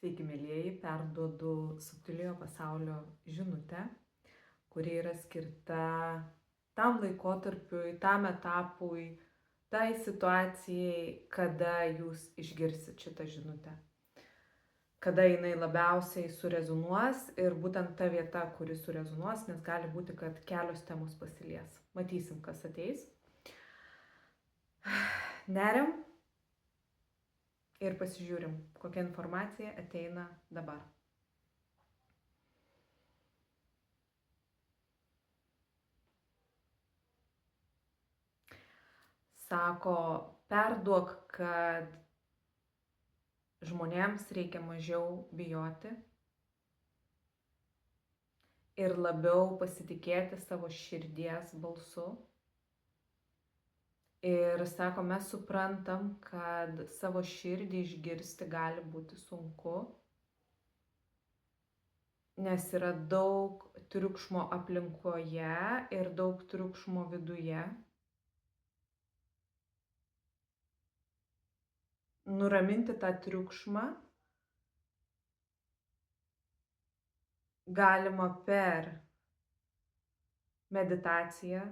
Sveiki, mėlyjeji, perduodu subtiliojo pasaulio žinutę, kuri yra skirta tam laikotarpiui, tam etapui, tai situacijai, kada jūs išgirsit šitą žinutę. Kada jinai labiausiai surezonuos ir būtent ta vieta, kuri surezonuos, nes gali būti, kad kelios temos pasilies. Matysim, kas ateis. Neriam ir pasižiūrim, kokia informacija ateina dabar. Sako, perduok, kad žmonėms reikia mažiau bijoti ir labiau pasitikėti savo širdies balsu. Ir sako, mes suprantam, kad savo širdį išgirsti gali būti sunku, nes yra daug triukšmo aplinkoje ir daug triukšmo viduje. Nuraminti tą triukšmą galima per meditaciją,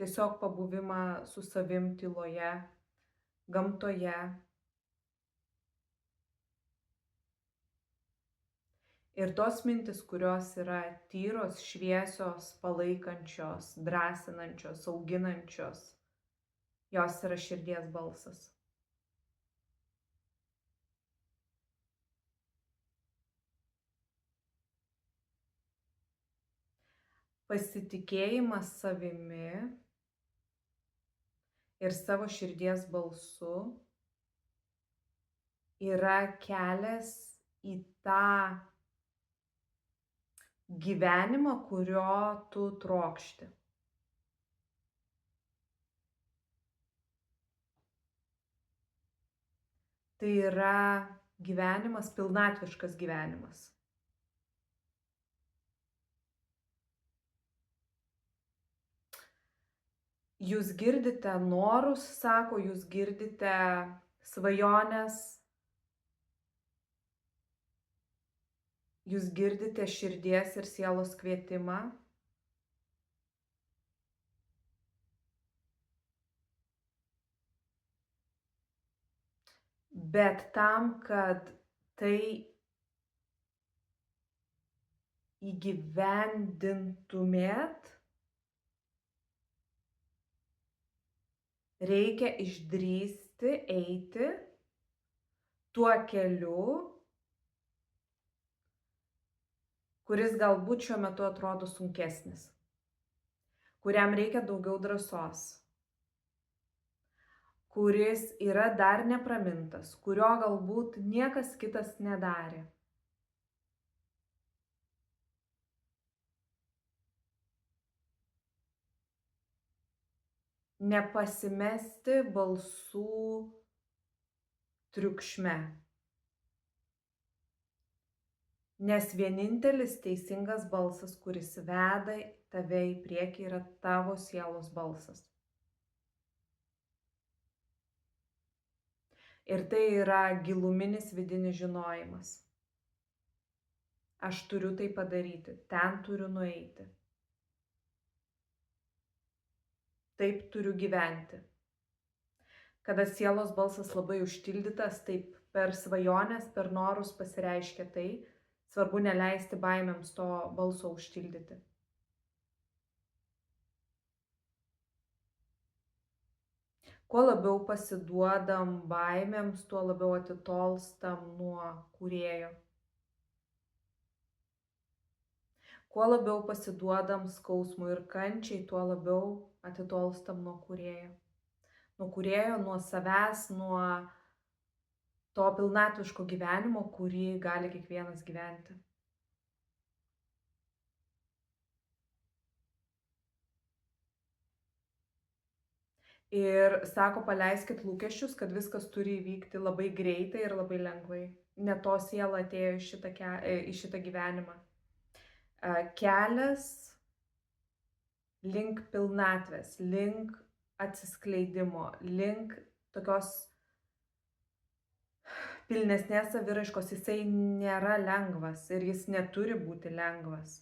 tiesiog pabuvimą su savim tyloje, gamtoje. Ir tos mintis, kurios yra tyros, šviesios, palaikančios, drąsinančios, auginančios, jos yra širdies balsas. Pasitikėjimas savimi ir savo širdies balsu yra kelias į tą gyvenimą, kurio tu trokšti. Tai yra gyvenimas, pilnatviškas gyvenimas. Jūs girdite norus, sako, jūs girdite svajones, jūs girdite širdies ir sielos kvietimą. Bet tam, kad tai įgyvendintumėt, reikia išdrįsti eiti tuo keliu, kuris galbūt šiuo metu atrodo sunkesnis, kuriam reikia daugiau drąsos, kuris yra dar nepramintas, kurio galbūt niekas kitas nedarė. Nepasimesti balsų triukšme. Nes vienintelis teisingas balsas, kuris veda tave į priekį, yra tavo sielos balsas. Ir tai yra giluminis vidinis žinojimas. Aš turiu tai padaryti, ten turiu nueiti. Taip turiu gyventi. Kada sielos balsas labai užtildytas, taip per svajonės, per norus pasireiškia tai, svarbu neleisti baimėms to balso užtildyti. Kuo labiau pasiduodam baimėms, tuo labiau atitolstam nuo kūrėjo. Kuo labiau pasiduodam skausmui ir kančiai, tuo labiau atitolstam nuo kūrėjo. Nuo kūrėjo, nuo savęs, nuo to pilnatviško gyvenimo, kurį gali kiekvienas gyventi. Ir sako, paleiskit lūkesčius, kad viskas turi įvykti labai greitai ir labai lengvai. Ne to siela atėjo į šitą gyvenimą. Kelias link pilnatvės, link atsiskleidimo, link tokios pilnesnės saviraiškos, jisai nėra lengvas ir jis neturi būti lengvas.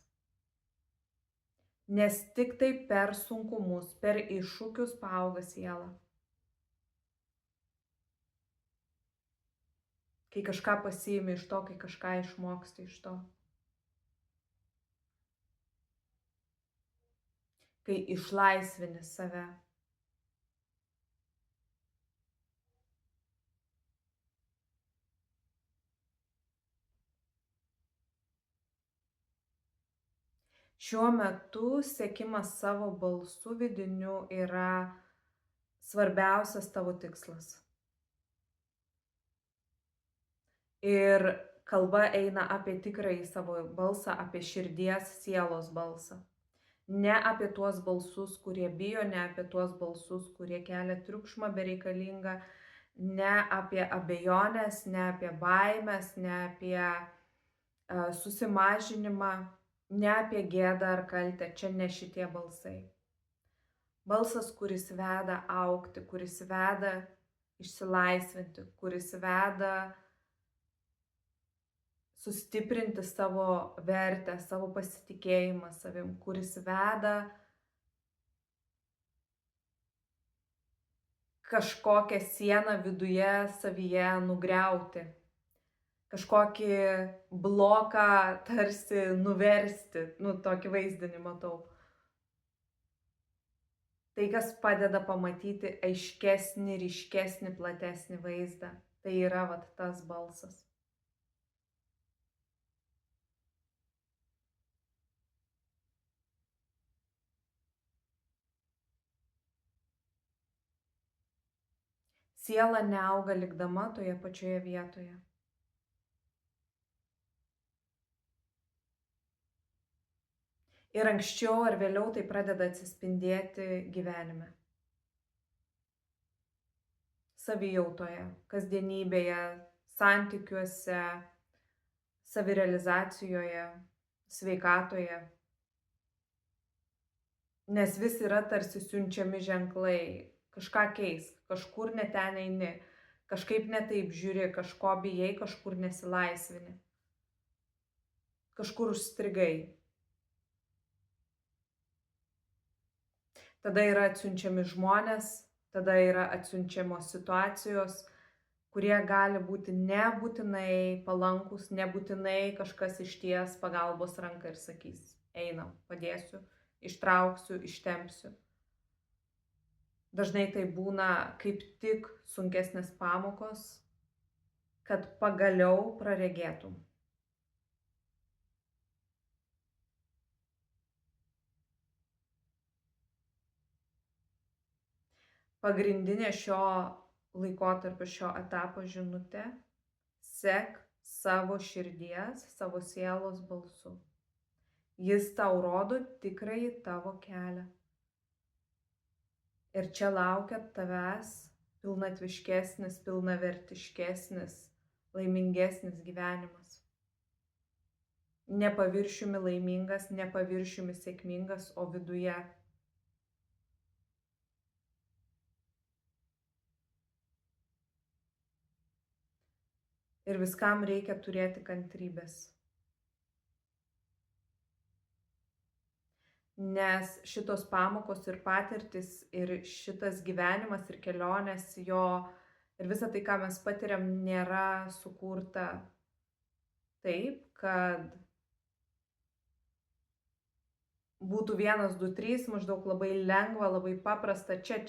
Nes tik tai per sunkumus, per iššūkius paauga siela. Kai kažką pasiimi iš to, kai kažką išmoksti iš to. Kai išlaisvini save. Šiuo metu sekimas savo balsu vidiniu yra svarbiausias tavo tikslas. Ir kalba eina apie tikrąjį savo balsą, apie širdies, sielos balsą. Ne apie tuos balsus, kurie bijo, ne apie tuos balsus, kurie kelia triukšmą bereikalingą, ne apie abejonės, ne apie baimės, ne apie susimažinimą, ne apie gėdą ar kaltę. Čia ne šitie balsai. Balsas, kuris veda augti, kuris veda išsilaisvinti, kuris veda sustiprinti savo vertę, savo pasitikėjimą savim, kuris veda kažkokią sieną viduje savyje nugriauti, kažkokį bloką tarsi nuversti, tokį vaizdinį matau. Tai, kas padeda pamatyti aiškesnį, ryškesnį, platesnį vaizdą, tai yra tas balsas. Siela neauga likdama toje pačioje vietoje. Ir anksčiau ar vėliau tai pradeda atsispindėti gyvenime. Savijautoje, kasdienybėje, santykiuose, savirealizacijoje, sveikatoje. Nes vis yra tarsi siunčiami ženklai. Kažką keisk, kažkur ne ten eini, kažkaip ne taip žiūri, kažko bijai, kažkur nesilaisvini, kažkur užstrigai. Tada yra atsiunčiami žmonės, tada yra atsiunčiamos situacijos, kurie gali būti nebūtinai palankus, nebūtinai kažkas išties pagalbos ranką ir sakys, einam, padėsiu, ištrauksiu, ištempsiu. Dažnai tai būna kaip tik sunkesnės pamokos, kad pagaliau praregėtum. Pagrindinė šio laikotarpio, šio etapo žinutė - sek savo širdies, savo sielos balsu. Jis tau rodo tikrąjį tavo kelią. Ir čia laukia tavęs pilnatviškesnis, pilnavertiškesnis, laimingesnis gyvenimas. Ne paviršiumi laimingas, ne paviršiumi sėkmingas, o viduje. Ir viskam reikia turėti kantrybės. Nes šitos pamokos ir patirtis ir šitas gyvenimas ir kelionės jo ir visa tai, ką mes patiriam, nėra sukurta taip, kad būtų 1, 2, 3, maždaug labai lengva, labai paprasta, čia,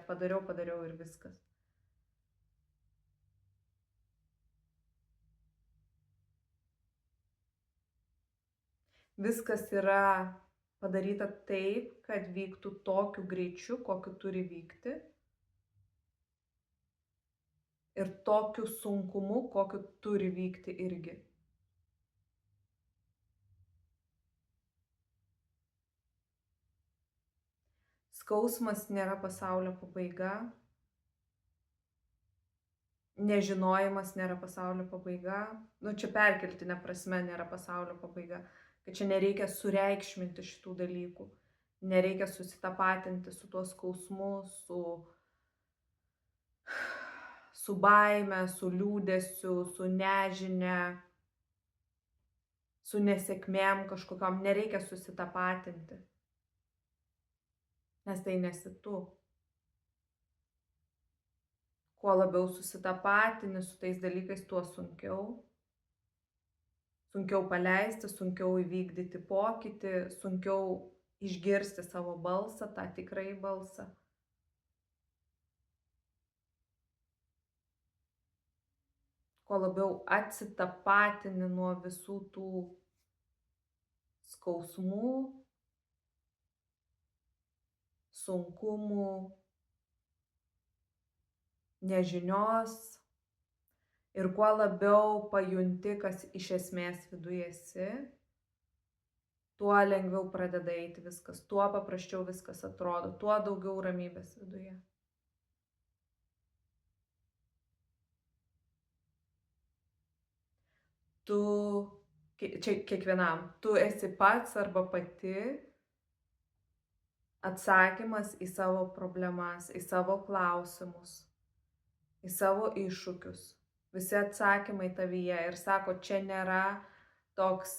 padariau ir viskas. Viskas yra padaryta taip, kad vyktų tokiu greičiu, kokiu turi vykti. Ir tokiu sunkumu, kokiu turi vykti irgi. Skausmas nėra pasaulio pabaiga. Nežinojimas nėra pasaulio pabaiga. Čia perkeltinė prasme nėra pasaulio pabaiga. Kad čia nereikia sureikšminti šitų dalykų, nereikia susitapatinti su tuo skausmu, su baime, su liūdesiu, su nežinia, su nesėkmėm kažkokiom, nereikia susitapatinti, nes tai nesi tu. Kuo labiau susitapatini su tais dalykais, tuo sunkiau. Sunkiau paleisti, sunkiau įvykdyti pokytį, sunkiau išgirsti savo balsą, tą tikrąjį balsą. Kuo labiau atsitapatini nuo visų tų skausmų, sunkumų, nežinios ir kuo labiau pajunti, kas iš esmės viduje esi, tuo lengviau pradeda eiti viskas, tuo paprasčiau viskas atrodo, tuo daugiau ramybės viduje. Tu, čia kiekvienam, tu esi pats arba pati atsakymas į savo problemas, į savo klausimus, į savo iššūkius. Visi atsakymai tavyje ir sako, čia nėra toks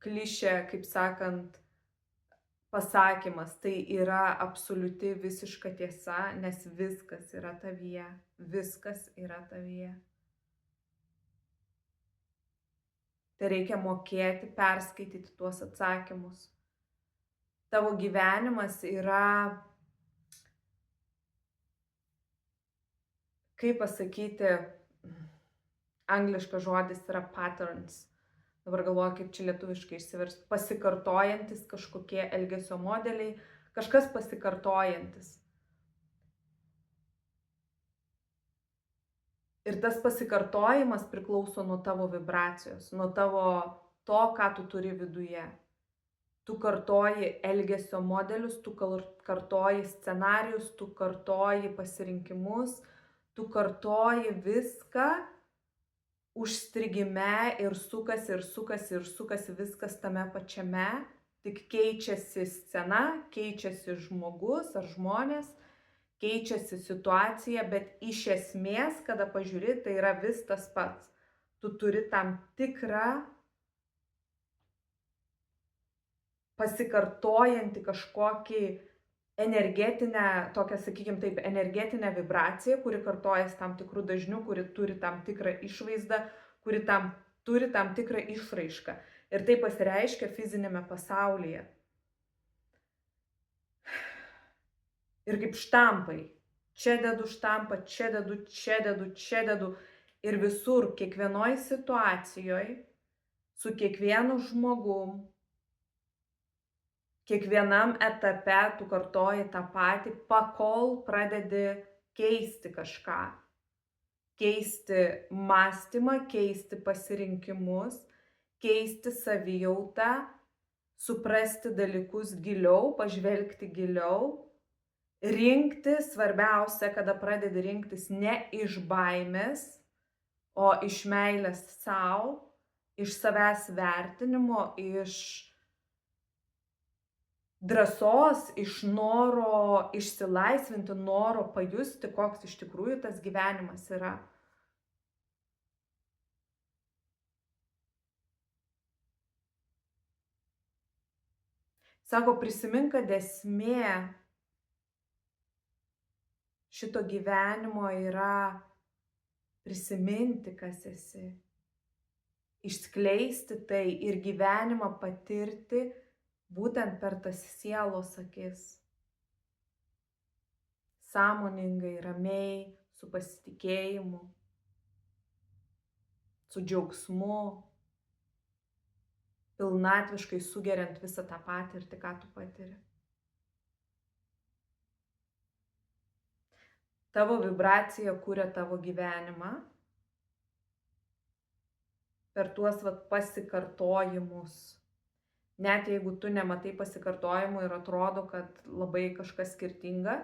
klišė, kaip sakant, pasakymas, tai yra absoliuti visiška tiesa, nes viskas yra tavyje, viskas yra tavyje. Tai reikia mokėti perskaityti tuos atsakymus. Tavo gyvenimas yra, kaip pasakyti, angliškas žodis yra patterns. Dabar galvoju, kaip čia lietuviškai išsiversti. Pasikartojantis kažkokie elgesio modeliai, kažkas pasikartojantis. Ir tas pasikartojimas priklauso nuo tavo vibracijos, nuo tavo to, ką tu turi viduje. Tu kartoji elgesio modelius, tu kartoji scenarijus, tu kartoji pasirinkimus, tu kartoji viską užstrigime ir sukasi viskas tame pačiame, tik keičiasi scena, keičiasi žmogus ar žmonės, keičiasi situacija, bet iš esmės, kada pažiūri, tai yra vis tas pats. Tu turi tam tikrą pasikartojantį kažkokį energetinę, tokią, sakykime taip, energetinę vibraciją, kuri kartojasi tam tikrų dažnių, kuri turi tam tikrą išvaizdą, kuri turi tam tikrą išraišką. Ir tai pasireiškia fizinėme pasaulyje. Ir kaip štampai. Čia dedu štampą, čia dedu. Ir visur, kiekvienoj situacijoje, su kiekvienu žmogum, kiekvienam etape tu kartoji tą patį, pakol pradedi keisti kažką. Keisti mąstymą, keisti pasirinkimus, keisti savijautą, suprasti dalykus giliau, pažvelgti giliau. Rinkti, svarbiausia, kada pradedi rinktis ne iš baimės, o iš meilės sau, iš savęs vertinimo, iš drąsos, iš noro išsilaisvinti, noro pajusti, koks iš tikrųjų tas gyvenimas yra. Sako, prisimink, kad esmė šito gyvenimo yra prisiminti, kas esi, išskleisti tai ir gyvenimą patirti būtent per tas sielos akis. Sąmoningai, ramiai, su pasitikėjimu, su džiaugsmu, pilnatviškai sugeriant visą tą patirtį, ką tu patiri. Tavo vibracija kuria tavo gyvenimą per tuos pasikartojimus. Net jeigu tu nematai pasikartojimų ir atrodo, kad labai kažkas skirtinga,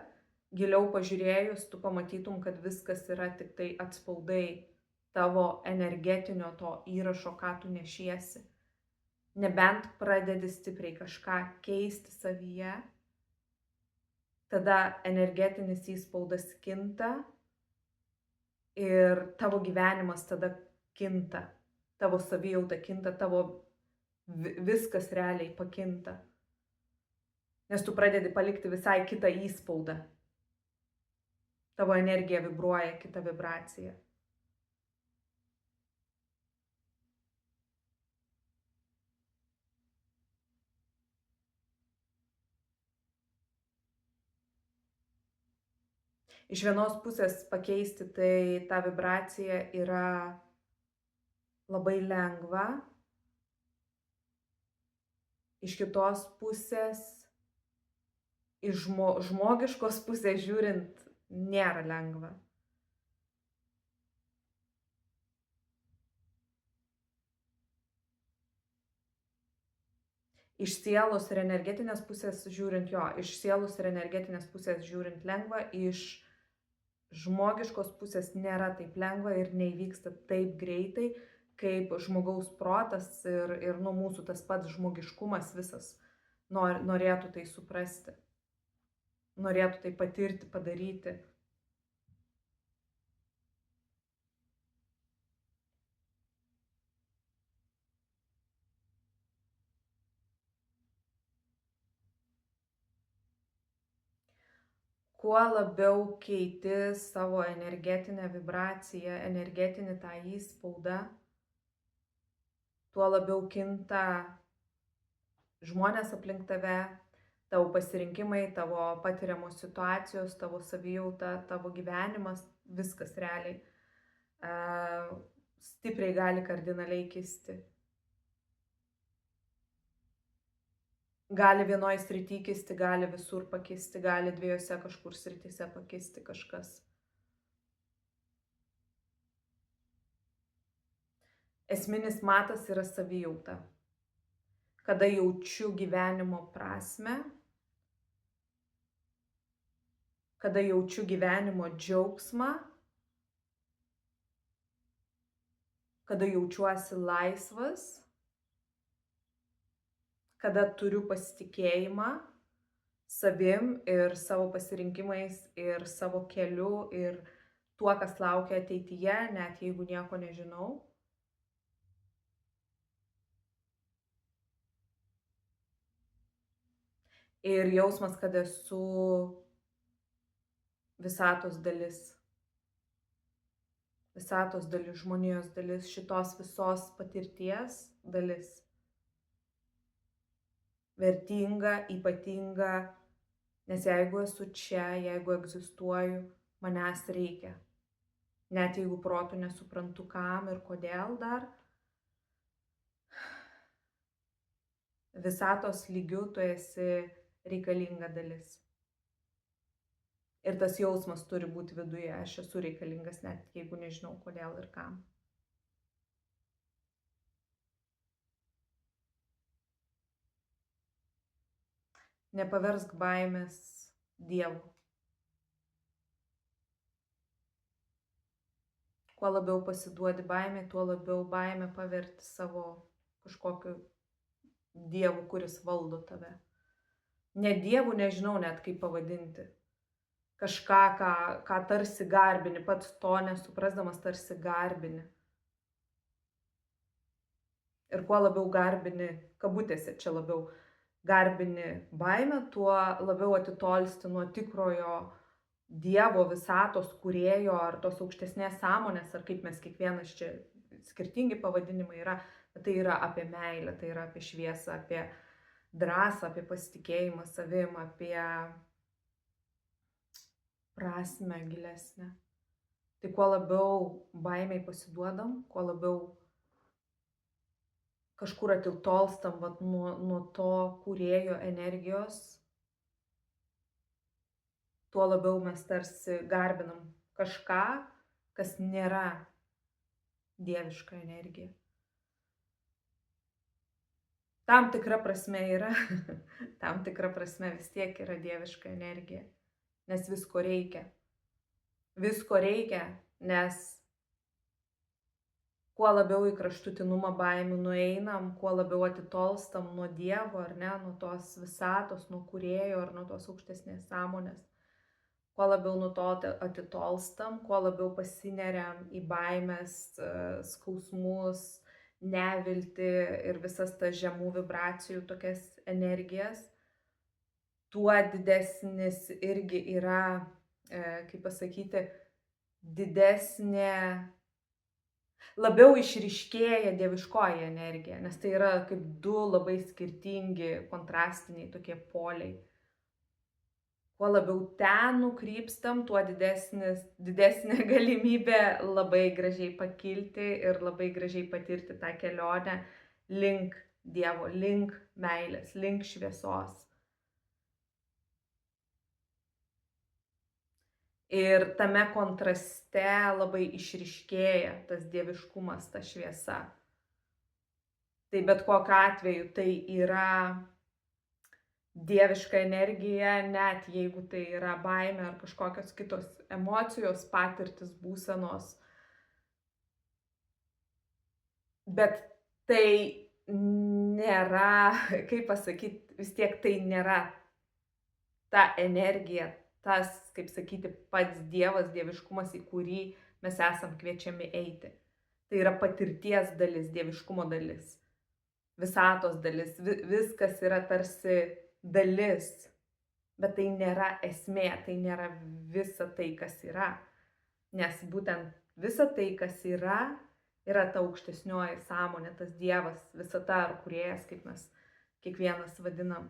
giliau pažiūrėjus, tu pamatytum, kad viskas yra tik tai atspaudai tavo energetinio to įrašo, ką tu nešiesi. Nebent pradedi stipriai kažką keisti savyje, tada energetinis įspaudas kinta ir tavo gyvenimas tada kinta, tavo savijauta kinta, tavo viskas realiai pakinta. Nes tu pradedi palikti visai kitą įspaudą. Tavo energija vibruoja kitą vibraciją. Iš vienos pusės pakeisti tai tą vibraciją yra labai lengva. Iš kitos pusės, iš žmogiškos pusės žiūrint, nėra lengva. Iš sielos ir energetinės pusės žiūrint, iš sielos ir energetinės pusės žiūrint lengva, iš žmogiškos pusės nėra taip lengva ir neįvyksta taip greitai, kaip žmogaus protas ir nuo mūsų tas pats žmogiškumas visas norėtų tai suprasti, norėtų tai patirti, padaryti. Kuo labiau keiti savo energetinę vibraciją, energetinį tą įspaudą, tuo labiau kinta žmonės aplink tave, tavo pasirinkimai, tavo patiriamos situacijos, tavo savijauta, tavo gyvenimas, viskas realiai stipriai gali kardinaliai kisti. Gali vienoj srity kisti, gali visur pakisti, gali dviejose kažkur srityse pakisti kažkas. Esminis matas yra savijauta. Kada jaučiu gyvenimo prasmę, kada jaučiu gyvenimo džiaugsmą, kada jaučiuosi laisvas, kada turiu pasitikėjimą savim ir savo pasirinkimais ir savo keliu ir tuo, kas laukia ateityje, net jeigu nieko nežinau. Ir jausmas, kad esu visatos dalis, žmonijos dalis, šitos visos patirties dalis. Vertinga, ypatinga, nes jeigu esu čia, jeigu egzistuoju, manęs reikia. Net jeigu protu nesuprantu kam ir kodėl dar, visatos lygiu tu esi reikalinga dalis. Ir tas jausmas turi būti viduje, aš esu reikalingas, net jeigu nežinau kodėl ir kam. Nepaversk baimės dievu. Kuo labiau pasiduodi baimė, tuo labiau baimę paverti savo kažkokiu dievu, kuris valdo tave. Ne dievu, nežinau net kaip pavadinti. Kažką, ką tarsi garbini, pats to nesuprasdamas tarsi garbini. Ir kuo labiau garbini, kabutėse čia labiau, garbini baimę, tuo labiau atitolsti nuo tikrojo Dievo, visatos kūrėjo ar tos aukštesnės sąmonės, ar kaip mes kiekvienas čia skirtingi pavadinimai yra, bet tai yra apie meilę, tai yra apie šviesą, apie drąsą, apie pasitikėjimą savim, apie prasmę gilesnę. Tai kuo labiau baimiai pasiduodam, kuo labiau kažkur atitolstam nuo to kūrėjo energijos, tuo labiau mes tarsi garbinam kažką, kas nėra dieviška energija. Tam tikra prasme yra, tam tikra prasme vis tiek yra dieviška energija, nes visko reikia. Visko reikia, nes kuo labiau į kraštutinumą baimių nueinam, kuo labiau atitolstam nuo Dievo, ar ne, nuo tos visatos, nuo kūrėjo ar nuo tos aukštesnės sąmonės, kuo labiau nutolti atitolstam, kuo labiau pasineriam į baimės, skausmus, neviltį ir visas tas žemų vibracijų tokias energijas, tuo didesnis irgi yra, kaip pasakyti, didesnė, labiau išryškėja dieviškoji energija, nes tai yra kaip du labai skirtingi kontrastiniai tokie poliai. Kuo labiau ten nukrypstam, tuo didesnė galimybė labai gražiai pakilti ir labai gražiai patirti tą kelionę link Dievo, link meilės, link šviesos. Ir tame kontraste labai išryškėja tas dieviškumas, ta šviesa. Tai bet kokiu atveju tai yra dieviška energija, net jeigu tai yra baimė ar kažkokios kitos emocijos, patirtis, būsenos. Bet tai nėra, kaip pasakyti, vis tiek tai nėra ta energija, tas, kaip sakyti, pats Dievas, dieviškumas, į kurį mes esam kviečiami eiti. Tai yra patirties dalis, dieviškumo dalis, visatos dalis, viskas yra tarsi dalis, bet tai nėra esmė, tai nėra visa tai, kas yra. Nes būtent visa tai, kas yra ta aukštesnioji sąmonė, tas Dievas, visata ar kūrėjas, kaip mes kiekvienas vadinam.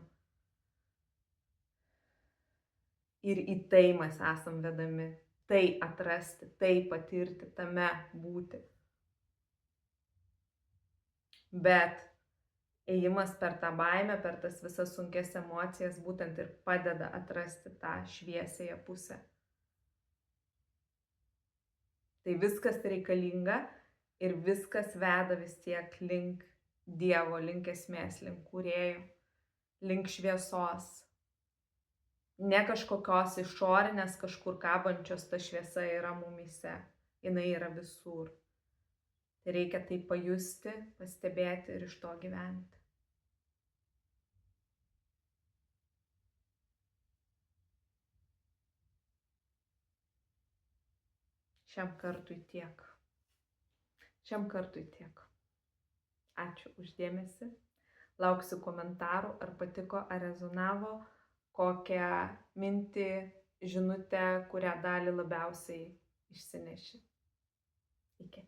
Ir į tai mes esam vedami, tai atrasti, tai patirti, tame būti. Bet ėjimas per tą baimę, per tas visas sunkias emocijas būtent ir padeda atrasti tą šviesiąją pusę. Tai viskas reikalinga ir viskas veda vis tiek link Dievo, link esmės, link kūrėjo, link šviesos. Ne kažkokios išorinės kažkur kabančios ta šviesa yra mumyse, jinai yra visur. Tai reikia tai pajusti, pastebėti ir iš to gyventi. Šiam kartui tiek. Ačiū už dėmesį. Lauksiu komentarų, ar patiko, ar rezonavo, kokią mintį, žinutę, kurią dalį labiausiai išsineši. Iki.